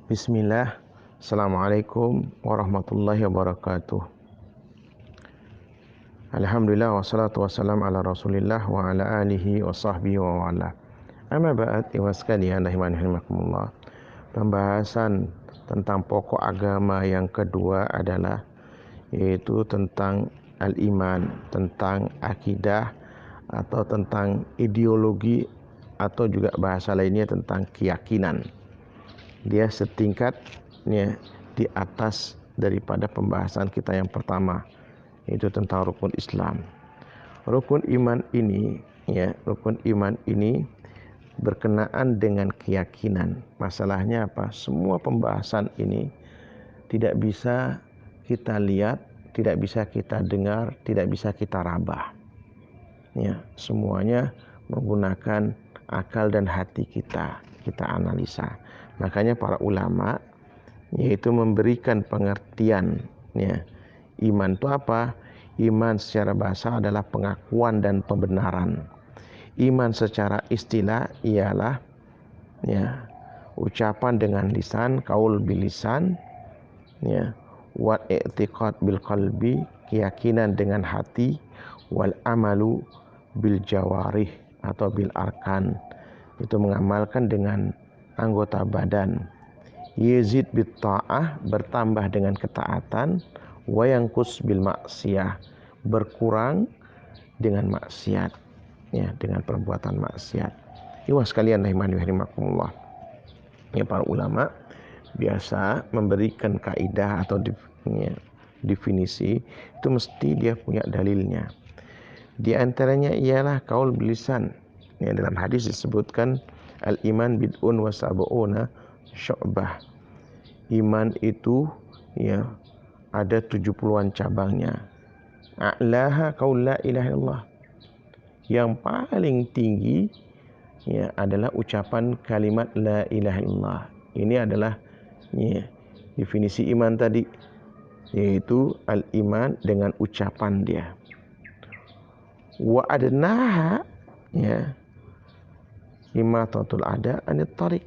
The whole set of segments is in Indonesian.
Bismillah. Assalamualaikum warahmatullahi wabarakatuh. Alhamdulillah wassalatu wassalam ala rasulillah wa ala alihi wa sahbihi wa wala. Amma ba'd, ikhwas sekalian rahimakumullah. Pembahasan tentang pokok agama yang kedua adalah yaitu tentang al-iman, tentang akidah atau tentang ideologi atau juga bahasa lainnya tentang keyakinan. Dia setingkatnya di atas daripada pembahasan kita yang pertama, yaitu tentang rukun Islam. Rukun iman ini berkenaan dengan keyakinan. Masalahnya apa? Semua pembahasan ini tidak bisa kita lihat, tidak bisa kita dengar, tidak bisa kita raba. Ya, semuanya menggunakan akal dan hati kita analisa. Makanya para ulama yaitu memberikan pengertian, ya, iman itu apa? Iman secara bahasa adalah pengakuan dan pembenaran. Iman secara istilah ialah ya, ucapan dengan lisan, qaul bil lisan, ya, wa i'tiqad bil qalbi, keyakinan dengan hati, wal amalu bil jawarih atau bil arkan, itu mengamalkan dengan anggota badan. Yazid bit ta'ah, bertambah dengan ketaatan, wa yanqus bil maksiyah, berkurang dengan maksiat, ya, dengan perbuatan maksiat. Ikhwas sekalian rahimakumullah. Ya, para ulama biasa memberikan kaidah atau definisi itu mesti dia punya dalilnya. Di antaranya ialah qaul bilisan. Ya, dalam hadis disebutkan al-iman bid'un wa sab'una syu'bah. Iman itu ya ada 70-an cabangnya. A'laha qaul la ilaha illallah. Yang paling tinggi ya adalah ucapan kalimat la ilaha illallah. Ini adalah ya, definisi iman tadi, yaitu al-iman dengan ucapan dia. Wa adnaha ya imatatul ada anit tariq,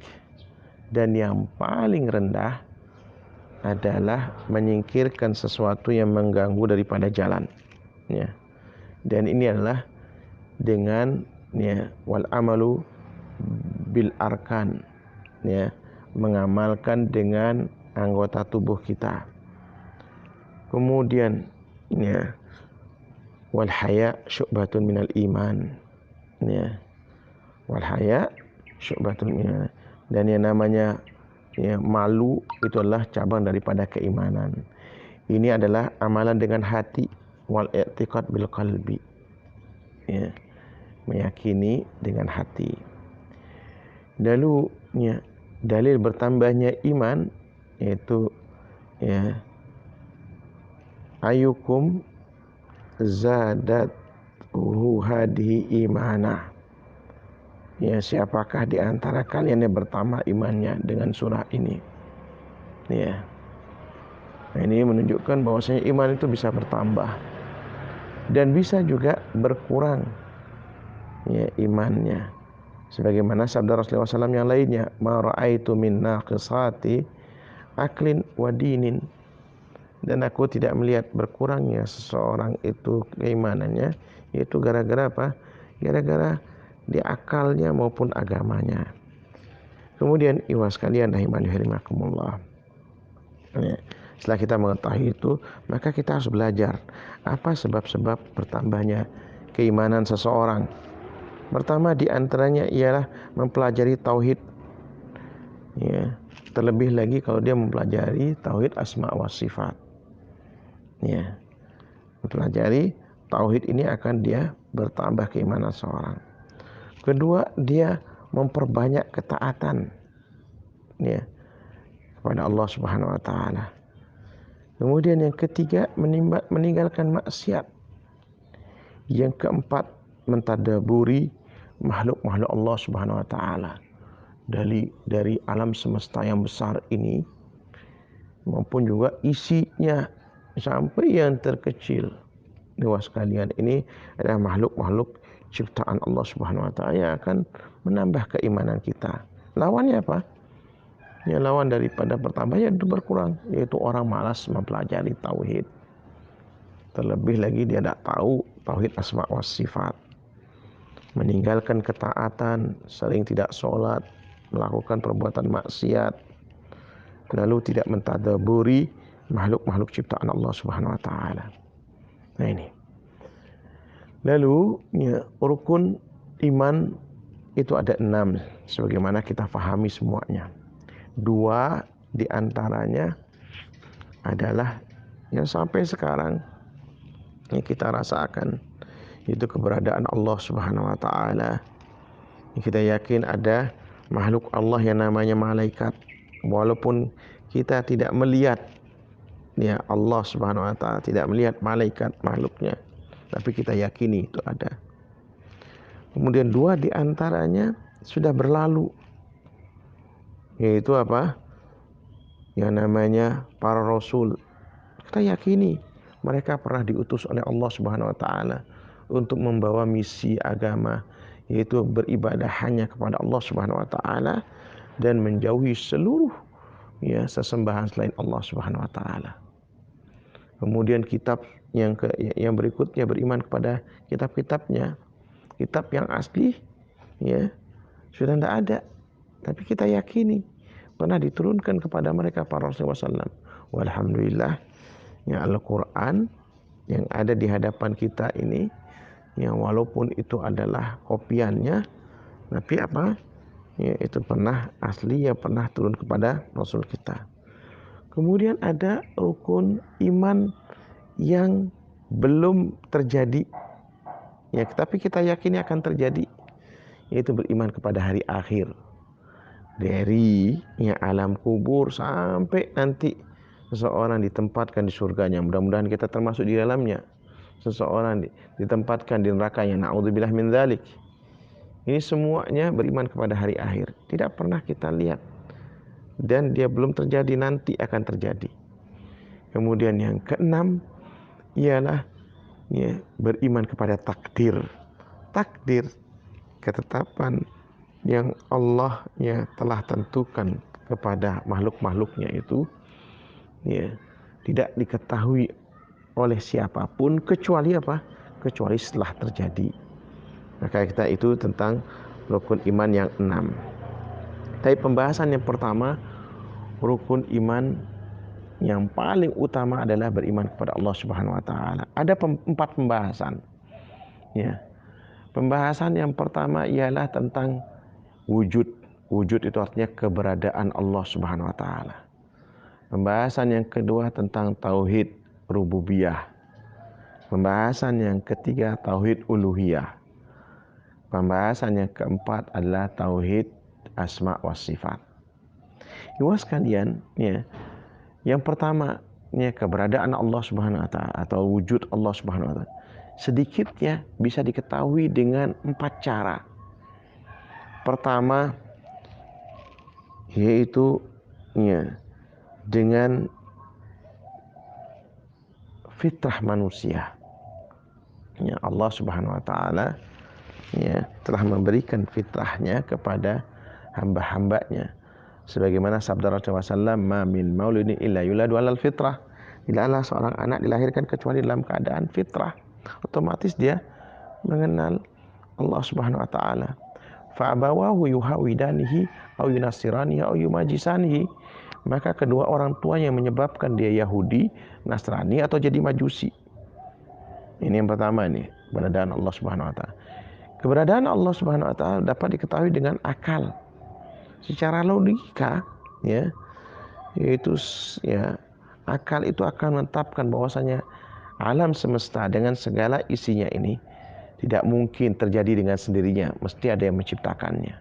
dan yang paling rendah adalah menyingkirkan sesuatu yang mengganggu daripada jalan, ya. Dan ini adalah dengan ya wal amalu bil arkan, ya, mengamalkan dengan anggota tubuh kita. Kemudian ya wal haya syu'batun minal iman, ya, wal haya syu'batun minal, dan yang namanya ya, malu itu adalah cabang daripada keimanan. Ini adalah amalan dengan hati, wal i'tiqad bil qalbi, ya, meyakini dengan hati. Lalu ya, dalil bertambahnya iman yaitu ya ayukum zadat hadihi imana. Ya, siapakah di antara kalian yang bertambah imannya dengan surah ini? Ya. Nah, ini menunjukkan bahwasanya iman itu bisa bertambah dan bisa juga berkurang, ya, imannya. Sebagaimana sabda Rasulullah SAW yang lainnya, ma ra'aitu min naqisati aklin wa dinin, dan aku tidak melihat berkurangnya seseorang itu keimanannya, yaitu gara-gara apa? Gara-gara di akalnya maupun agamanya. Kemudian ikhwas sekalian rahimakumullah. Ya, setelah kita mengetahui itu, maka kita harus belajar apa sebab-sebab bertambahnya keimanan seseorang. Pertama di antaranya ialah mempelajari tauhid. Ya, terlebih lagi kalau dia mempelajari tauhid asma wa sifat. Ya, mempelajari tauhid ini akan dia bertambah keimanan seorang. Kedua, dia memperbanyak ketaatan, ya, kepada Allah Subhanahu wa taala. Kemudian yang ketiga, meninggalkan maksiat. Yang keempat, mentadaburi makhluk-makhluk Allah Subhanahu wa taala. Dari alam semesta yang besar ini maupun juga isinya sampai yang terkecil. Dewa sekalian, ini adalah makhluk-makhluk ciptaan Allah Subhanahu wa taala yang akan menambah keimanan kita. Lawannya apa? Ya, lawan daripada pertambah ya itu berkurang, yaitu orang malas mempelajari tauhid. Terlebih lagi dia tidak tahu tauhid asma wa sifat. Meninggalkan ketaatan, sering tidak sholat, melakukan perbuatan maksiat, lalu tidak mentadaburi makhluk-makhluk ciptaan Allah Subhanahu wa taala. Nah ini. Lalu ya, rukun iman itu ada 6 sebagaimana kita fahami semuanya. 2 di antaranya adalah yang sampai sekarang yang kita rasakan, itu keberadaan Allah Subhanahu wa taala. Kita yakin ada makhluk Allah yang namanya malaikat. Walaupun kita tidak melihat ya Allah Subhanahu wa taala, tidak melihat malaikat makhluknya, tapi kita yakini itu ada. Kemudian 2 di antaranya sudah berlalu, yaitu apa? Yang namanya para rasul. Kita yakini mereka pernah diutus oleh Allah Subhanahu wa taala untuk membawa misi agama, yaitu beribadah hanya kepada Allah Subhanahu wa taala dan menjauhi seluruh ya sesembahan selain Allah Subhanahu wa taala. Kemudian kitab yang berikutnya beriman kepada kitab-kitabnya. Kitab yang asli ya sudah tidak ada, tapi kita yakini pernah diturunkan kepada mereka para Rasulullah SAW. Walhamdulillah ya, Al-Quran yang ada di hadapan kita ini, yang walaupun itu adalah kopiannya, tapi apa ya, itu pernah asli yang pernah turun kepada Rasul kita. Kemudian ada rukun iman yang belum terjadi ya, tapi kita yakini akan terjadi, yaitu beriman kepada hari akhir, dari ya alam kubur sampai nanti seseorang ditempatkan di surganya. Mudah-mudahan kita termasuk di dalamnya. Seseorang ditempatkan di nerakanya, naudzubillah min dzalik. Ini semuanya beriman kepada hari akhir, tidak pernah kita lihat dan dia belum terjadi, nanti akan terjadi. Kemudian yang keenam ialah ya, beriman kepada takdir. Takdir, ketetapan yang Allah ya telah tentukan kepada makhluk-makhluknya itu ya tidak diketahui oleh siapapun kecuali apa? Kecuali setelah terjadi. Maka kita itu tentang rukun iman yang 6. Tapi pembahasan yang pertama, rukun iman yang paling utama adalah beriman kepada Allah Subhanahu wa taala. Ada 4 pembahasan. Ya. Pembahasan yang pertama ialah tentang wujud. Wujud itu artinya keberadaan Allah Subhanahu wa taala. Pembahasan yang kedua tentang tauhid rububiyah. Pembahasan yang ketiga tauhid uluhiyah. Pembahasan yang keempat adalah tauhid asma wa sifat. Ibu sekalian, ya. Yang pertama, ya, keberadaan Allah Subhanahu wa taala atau wujud Allah Subhanahu wa taala sedikitnya bisa diketahui dengan 4 cara. Pertama, yaitu ya, dengan fitrah manusia. Ya, Allah Subhanahu wa taala ya telah memberikan fitrahnya kepada hamba-hambanya. Sebagaimana sabda Rasulullah SAW, "Ma min maulidin illa yuladu 'alal fitrah." Tidaklah seorang anak dilahirkan kecuali dalam keadaan fitrah. Otomatis dia mengenal Allah Subhanahu wa taala. Fa abawahu yuhawidanihi aw yunasiranihi aw yumajisanihi. Maka kedua orang tua yang menyebabkan dia Yahudi, Nasrani atau jadi Majusi. Ini yang pertama nih, keberadaan Allah Subhanahu wa taala. Keberadaan Allah Subhanahu wa taala dapat diketahui dengan akal. Secara logika ya, yaitu ya akal itu akan menetapkan bahwasanya alam semesta dengan segala isinya ini tidak mungkin terjadi dengan sendirinya, mesti ada yang menciptakannya,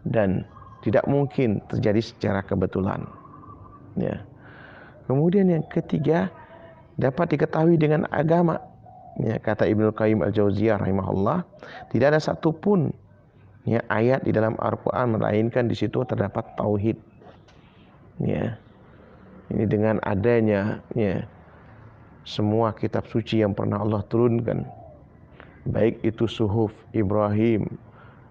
dan tidak mungkin terjadi secara kebetulan ya. Kemudian yang ketiga dapat diketahui dengan agama ya, kata Ibnu Qayyim Al-Jauziyah rahimahullah, tidak ada satupun ya ayat di dalam Al-Quran melainkan di situ terdapat tauhid ya. Ini dengan adanya ya semua kitab suci yang pernah Allah turunkan, baik itu suhuf Ibrahim,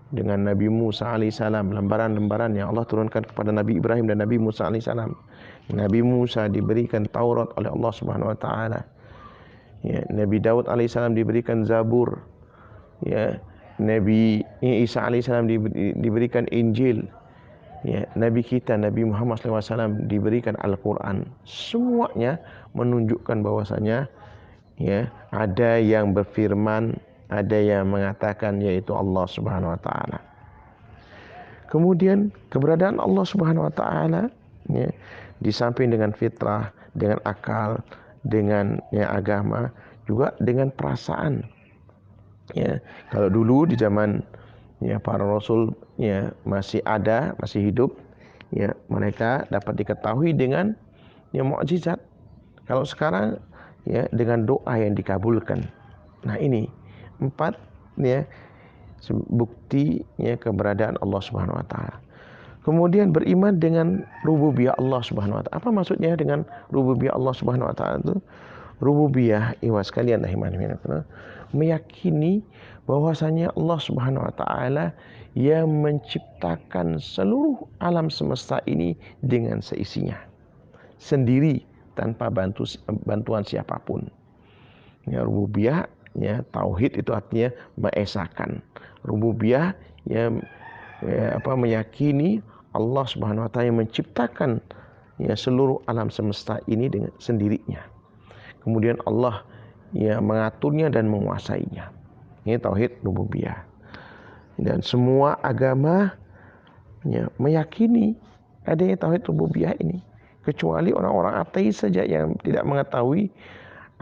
dengan Nabi Musa alaihissalam, lembaran-lembaran yang Allah turunkan kepada Nabi Ibrahim dan Nabi Musa alaihissalam. Nabi Musa diberikan Taurat oleh Allah Subhanahu wa taala. Ya, Nabi Daud alaihissalam diberikan Zabur. Ya, Nabi Isa alaihissalam diberikan Injil. Ya, Nabi kita Nabi Muhammad SAW diberikan Al-Quran. Semuanya menunjukkan bahwasanya ya, ada yang berfirman, ada yang mengatakan, yaitu Allah Subhanahu wa taala. Kemudian keberadaan Allah Subhanahu wa taala ya, di samping dengan fitrah, dengan akal, dengan ya, agama, juga dengan perasaan. Ya, kalau dulu di zaman ya para rasul ya masih ada, masih hidup, ya mereka dapat diketahui dengan ya mukjizat. Kalau sekarang ya dengan doa yang dikabulkan. Nah, ini 4 ya bukti ya keberadaan Allah Subhanahu wa taala. Kemudian beriman dengan rububiyah Allah Subhanahu wa taala. Apa maksudnya dengan rububiyah Allah Subhanahu wa taala itu? Rububiyah, ikhwas sekalian, meyakini bahwasanya Allah Subhanahu wa taala yang menciptakan seluruh alam semesta ini dengan seisinya, sendiri tanpa bantuan siapapun. Ya, rububiyah ya, tauhid itu artinya mengesahkan. Rububiyah ya, meyakini Allah Subhanahu wa taala yang menciptakan ya seluruh alam semesta ini dengan sendirinya. Kemudian Allah ya mengaturnya dan menguasainya. Ini tauhid rububiyah. Dan semua agama ya meyakini adanya tauhid rububiyah ini, kecuali orang-orang ateis saja yang tidak mengetahui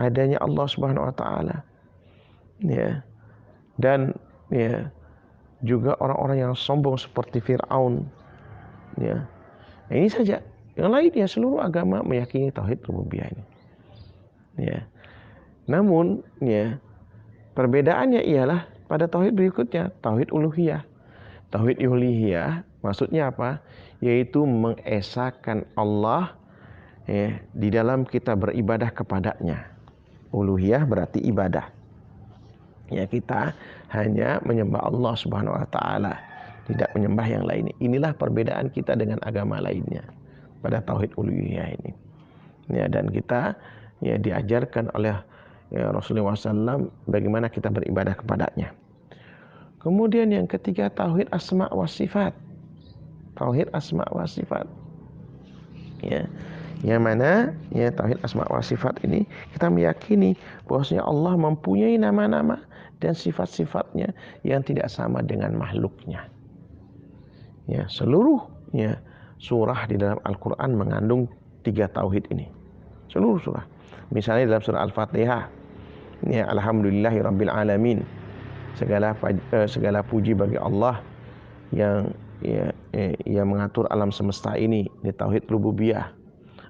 adanya Allah Subhanahu wa taala. Ya. Dan ya juga orang-orang yang sombong seperti Firaun. Ya. Nah, ini saja. Yang lain ya seluruh agama meyakini tauhid rububiyah ini. Ya. Namun ya perbedaannya ialah pada tauhid berikutnya, tauhid uluhiyah. Tauhid uluhiyah maksudnya apa? Yaitu mengesahkan Allah ya, di dalam kita beribadah kepadanya. Uluhiyah berarti ibadah. Ya, kita hanya menyembah Allah Subhanahu wa taala, tidak menyembah yang lainnya. Inilah perbedaan kita dengan agama lainnya pada tauhid uluhiyah ini. Ya, dan kita ya diajarkan oleh ya, Rasulullah SAW bagaimana kita beribadah kepadanya. Kemudian yang ketiga, tauhid asma wa sifat. Tauhid asma wa sifat. Ya. Yang mana ya tauhid asma wa sifat ini kita meyakini bahwasanya Allah mempunyai nama-nama dan sifat-sifatnya yang tidak sama dengan makhluknya. Ya, seluruh ya surah di dalam Al-Qur'an mengandung 3 tauhid ini. Seluruh surah. Misalnya dalam surah Al-Fatihah, ya alhamdulillahirabbil alamin. Segala puji bagi Allah yang yang mengatur alam semesta ini, di tauhid rububiyah.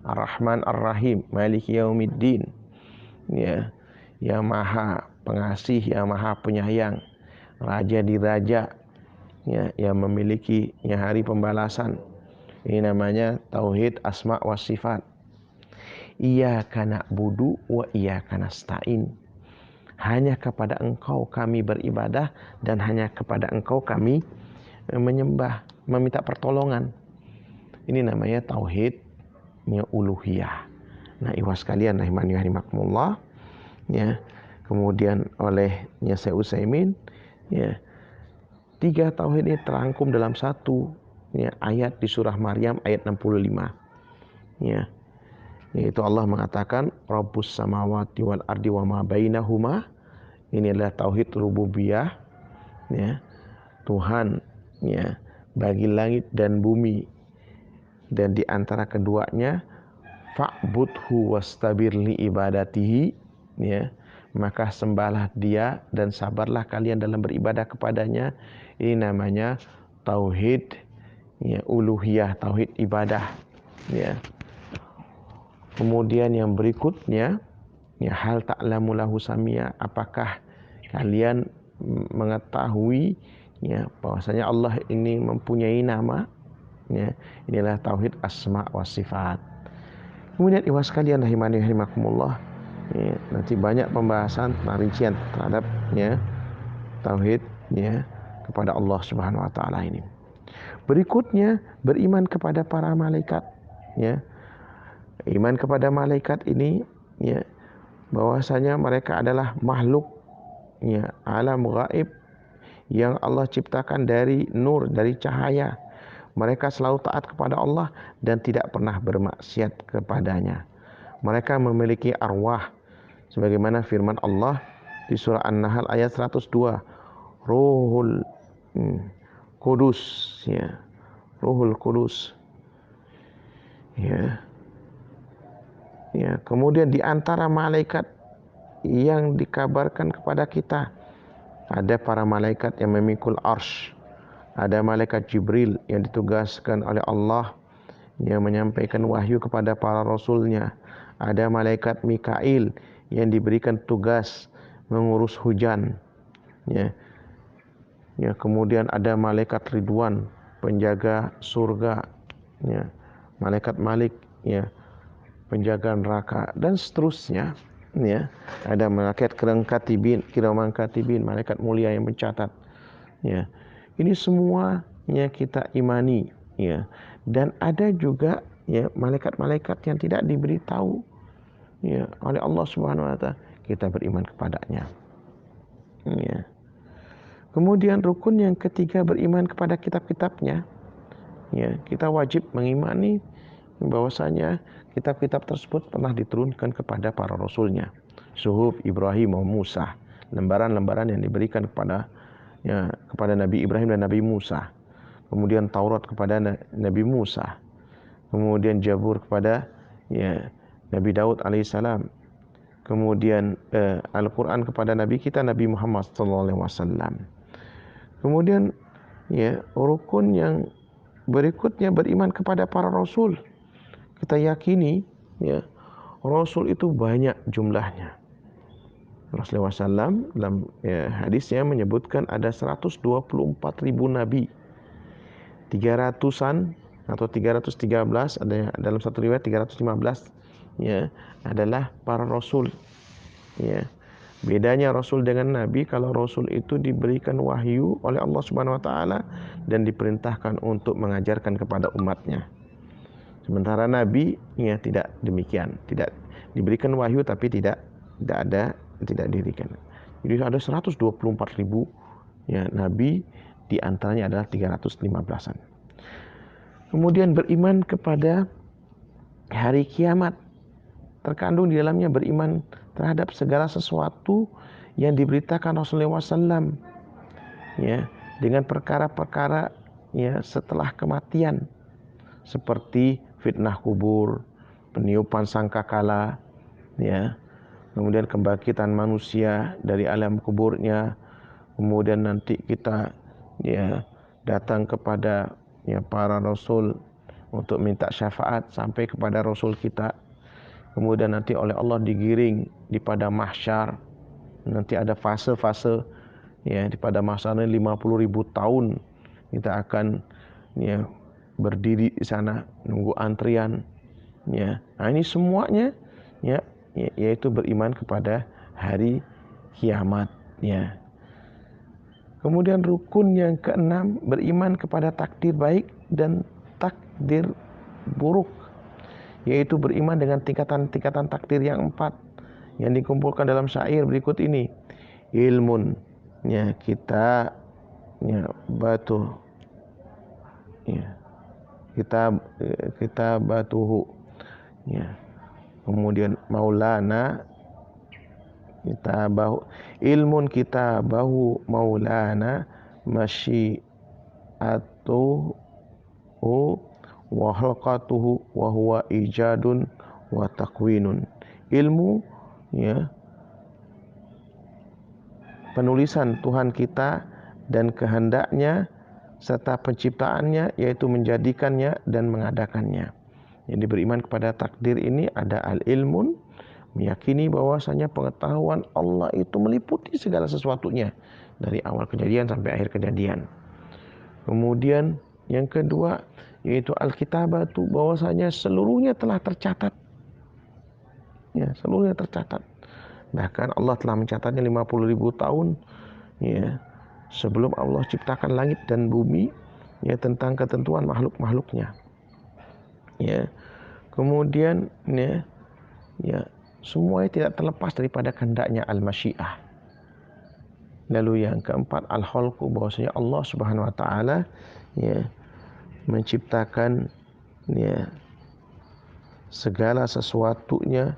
Ar-Rahman Ar-Rahim, Maliki Yaumiddin. Ya, yang Maha Pengasih, yang Maha Penyayang, Raja di Raja, ya, yang memiliki ya, hari pembalasan. Ini namanya tauhid asma wa sifat. Iyyaka na'budu wa iyyaka nasta'in. Hanya kepada Engkau kami beribadah dan hanya kepada Engkau kami menyembah, meminta pertolongan. Ini namanya tauhid uluhiyah. Nah, ikhwas sekalian rahimani wa rahimakumullah, ya. Kemudian oleh Syekh Utsaimin, ya, 3 tauhid ini terangkum dalam satu ya, ayat di surah Maryam ayat 65. Ya. Yaitu Allah mengatakan Rabbus samawati wal ardi wa ma bainahuma. Ini adalah tauhid rububiyah, ya. Tuhan ya bagi langit dan bumi, dan di antara keduanya fa'budhu wastabir li ibadatihi, ya, maka sembahlah dia dan sabarlah kalian dalam beribadah kepadanya. Ini namanya tauhid ya uluhiyah, tauhid ibadah, ya. Kemudian yang berikutnya, ya hal ta'lamu lahu samia, apakah kalian mengetahui ya bahwasanya Allah ini mempunyai nama, ya. Inilah tauhid asma wa sifat. Kemudian ikhwas sekalian rahimani rahimakumullah, ya, nanti banyak pembahasan rincian terhadap ya tauhid ya kepada Allah Subhanahu wa taala ini. Berikutnya beriman kepada para malaikat, ya. Iman kepada malaikat ini, ya, bahwasanya mereka adalah makhluk, ya, alam gaib yang Allah ciptakan dari nur, dari cahaya. Mereka selalu taat kepada Allah dan tidak pernah bermaksiat kepadanya. Mereka memiliki arwah sebagaimana firman Allah di surah An-Nahl ayat 102, Ruhul Kudus, ya. Ruhul Kudus. Ya. Ya, kemudian di antara malaikat yang dikabarkan kepada kita ada para malaikat yang memikul arsy. Ada malaikat Jibril yang ditugaskan oleh Allah yang menyampaikan wahyu kepada para rasulnya. Ada malaikat Mikail yang diberikan tugas mengurus hujan. Ya. Ya, kemudian ada malaikat Ridwan, penjaga surga. Ya. Malaikat Malik, ya, penjaga neraka, dan seterusnya, ya. Ada malaikat kiraman katibin, malaikat mulia yang mencatat, ya. Ini semuanya kita imani, ya. Dan ada juga, ya, malaikat-malaikat yang tidak diberitahu, ya, oleh Allah Subhanahu wa taala, kita beriman kepadanya, ya. Kemudian rukun yang ketiga beriman kepada kitab-kitabnya, ya. Kita wajib mengimani bahwasanya kitab-kitab tersebut pernah diturunkan kepada para rasulnya. Suhuf Ibrahim wa Musa, lembaran-lembaran yang diberikan kepada Nabi Ibrahim dan Nabi Musa. Kemudian Taurat kepada Nabi Musa. Kemudian Zabur kepada, ya, Nabi Daud alaihissalam. Kemudian Al-Quran kepada Nabi kita Nabi Muhammad SAW. Kemudian, ya, rukun yang berikutnya beriman kepada para rasul. Kita yakini, ya, rasul itu banyak jumlahnya. Rasulullah SAW dalam, ya, hadisnya menyebutkan ada 124.000 nabi, 300-an atau 313, ada dalam satu riwayat 315, ya, adalah para rasul, ya. Bedanya rasul dengan nabi, kalau rasul itu diberikan wahyu oleh Allah Subhanahu wa taala dan diperintahkan untuk mengajarkan kepada umatnya. Sementara nabi, ya, tidak demikian, tidak diberikan wahyu tapi tidak diberikan. Jadi ada 124.000, ya, nabi, di antaranya adalah 315-an. Kemudian beriman kepada hari kiamat. Terkandung di dalamnya beriman terhadap segala sesuatu yang diberitakan Rasulullah SAW, ya, dengan perkara-perkara, ya, setelah kematian, seperti fitnah kubur, peniupan sangkakala, ya, kemudian kebangkitan manusia dari alam kuburnya, kemudian nanti kita, ya, datang kepada, ya, para rasul untuk minta syafaat sampai kepada rasul kita. Kemudian nanti oleh Allah digiring di padang mahsyar. Nanti ada fase-fase, ya, di padang mahsyar 50.000 tahun kita akan, ya, berdiri di sana nunggu antrian, ya. Nah, ini semuanya, ya, yaitu beriman kepada hari kiamat, ya. Kemudian rukun yang keenam beriman kepada takdir baik dan takdir buruk, yaitu beriman dengan tingkatan-tingkatan takdir yang 4 yang dikumpulkan dalam syair berikut ini. Ilmun, ya, kita, ya, batu, ya, kita batuhu, ya. Kemudian Maulana kita bahu, ilmun kita bahu Maulana masyiatuhu wa khalqatuhu wa huwa ijadun wa takwinun. Ilmu, ya, penulisan Tuhan kita dan kehendaknya serta penciptaannya, yaitu menjadikannya dan mengadakannya. Jadi beriman kepada takdir ini ada al-ilmun, meyakini bahwasanya pengetahuan Allah itu meliputi segala sesuatunya dari awal kejadian sampai akhir kejadian. Kemudian yang kedua yaitu al-kitabatu, bahwasanya seluruhnya telah tercatat. Ya, seluruhnya tercatat. Bahkan Allah telah mencatatnya 50.000 tahun, ya, sebelum Allah ciptakan langit dan bumi, ya, tentang ketentuan makhluk-makhluknya. Ya. Kemudian semuanya tidak terlepas daripada kehendaknya al-masyiah. Lalu yang keempat al-khalqu, bahwasanya Allah Subhanahu wa taala menciptakan segala sesuatunya,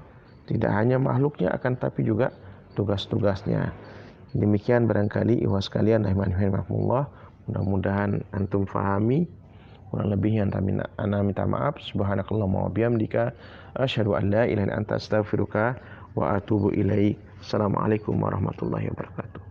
tidak hanya makhluknya akan tapi juga tugas-tugasnya. Demikian barangkali ikhwas sekalian rahimanillah, mudah-mudahan antum fahami. Kurang lebihnya ana minta maaf. Subhanakallahumma wa bihamdika asyhadu an la ilaha illa anta astaghfiruka wa atubu ilaik. Assalamualaikum warahmatullahi wabarakatuh.